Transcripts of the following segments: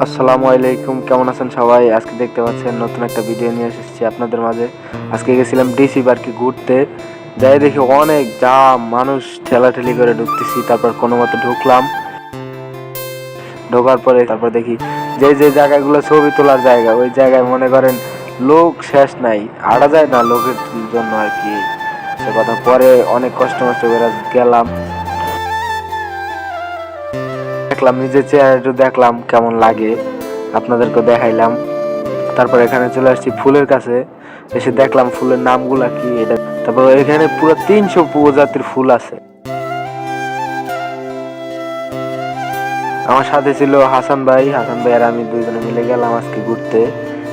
আসসালামু আলাইকুম, কেমন আছেন সবাই? আজকে দেখতে পাচ্ছেন নতুন একটা ভিডিও নিয়ে এসেছি আপনাদের মাঝে। আজকে গেছিলাম ডিসি পার্কে ঘুরতে, যাই দেখি অনেক জাম, মানুষ ঠেলাঠেলি করে ঢুকতেছি। তারপর কোনো মতো ঢুকলাম, ঢোকার পরে তারপর দেখি যে জায়গাগুলো ছবি তোলার জায়গা, ওই জায়গায় মনে করেন লোক শেষ নাই, আড়া যায় না লোকের জন্য আর কি। সে কথা পরে অনেক কষ্ট করে গেলাম, দেখলাম নিজের চেহারা একটু দেখলাম কেমন লাগে, আপনাদেরকে দেখাইলাম। তারপর এখানে চলে আসছি ফুলের কাছে, এসে দেখলাম ফুলের নামগুলা কি এটা। তারপর এখানে পুরো 300 প্রজাতির ফুল আছে। আমার সাথে ছিল হাসান ভাই আর আমি দুইজনে মিলে গেলাম আজকে ঘুরতে।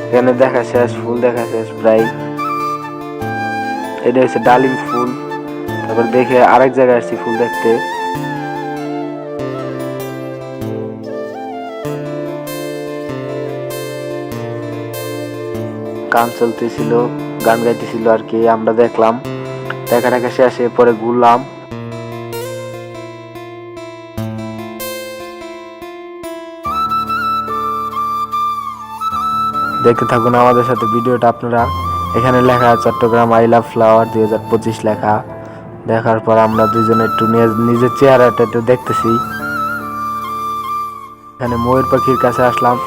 এখানে দেখা শেষ, ফুল দেখা শেষ প্রায়। এটা হচ্ছে ডালিম ফুল। তারপর দেখে আরেক জায়গায় আসছি ফুল দেখতে। গান চলতেছিল, গান গাইতেছিল আর কি, আমরা দেখলাম। দেখা শেষে পরে ঘুরলাম। দেখতে থাকুন আমাদের সাথে ভিডিওটা আপনারা। এখানে লেখা চট্টগ্রাম আই লাভ ফ্লাওয়ার 2025 লেখা। দেখার পর আমরা দুইজনে একটু নিজের চেহারাটা একটু দেখতেছি। এখানে ময়ূর পাখির কাছে আসলাম,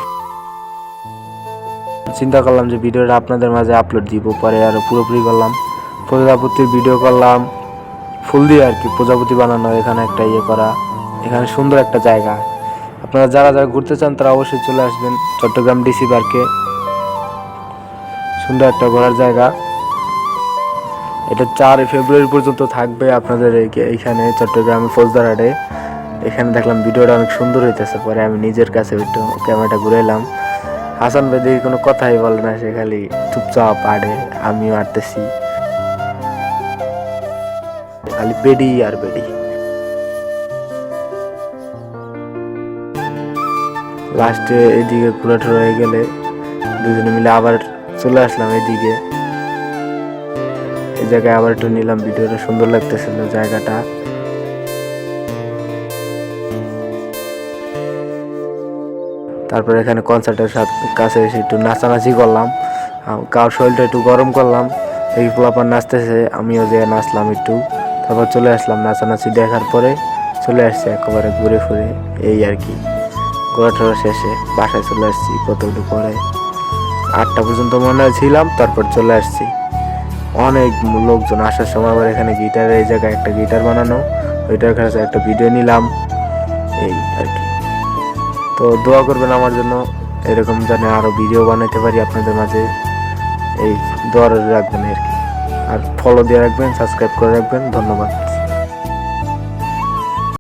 চিন্তা করলাম যে ভিডিওটা আপনাদের মাঝে আপলোড দিব। পরে আরো পুরোপুরি করলাম, প্রজাপতির ভিডিও করলাম, ফুল দিয়ে আর কি প্রজাপতি বানানো। এখানে একটা ইয়ে করা, এখানে সুন্দর একটা জায়গা। আপনারা যারা ঘুরতে চান তারা অবশ্যই চলে আসবেন চট্টগ্রাম ডিসি পার্কে। সুন্দর একটা ঘোরার জায়গা। এটা 4 ফেব্রুয়ারি পর্যন্ত থাকবে আপনাদের এইখানে চট্টগ্রামে ফৌজদারহাটে। এখানে দেখলাম ভিডিওটা অনেক সুন্দর হইতেছে। পরে আমি নিজের কাছে একটু ক্যামেরাটা ঘুরাইলাম। হাসান ভাই দেখি কোনো কথাই বলে না, সে খালি চুপচাপ আড়ে, আমিও আড়তেছি, খালি বেডি আর বেডি। লাস্টে এদিকে ঘোরাটোরা হয়ে গেলে দুজনে মিলে আবার চলে আসলাম এদিকে। এই জায়গায় আবার একটু নিলাম ভিডিওটা, সুন্দর লাগতেছিল জায়গাটা। তারপর এখানে কনসার্টের কাছে এসে একটু নাচানাচি করলাম, কারোর শরীরটা একটু গরম করলাম। এই পোলাপান নাচতেছে, আমিও যে নাচলাম একটু। তারপর চলে আসলাম নাচানাচি দেখার পরে চলে আসছি একেবারে ঘুরে ফুরে এই আর কি। ঘোরাটোরা শেষে বাসায় চলে আসছি কতটুকু পরে, 8টা পর্যন্ত মনে হয় ছিলাম। তারপর চলে আসছি। অনেক লোকজন আসার সময় আবার এখানে গিটার, এই জায়গায় একটা গিটার বানানো, ওইটার কাছে একটা ভিডিও নিলাম এই আর কি। তো দোয়া করবেন আমার জন্য, এরকম জানি আরো ভিডিও বানাইতে পারি আপনাদের মাঝে। এই দোয়া রাখবেন আর কি, আর ফলো দিয়ে রাখবেন, সাবস্ক্রাইব করে রাখবেন। ধন্যবাদ।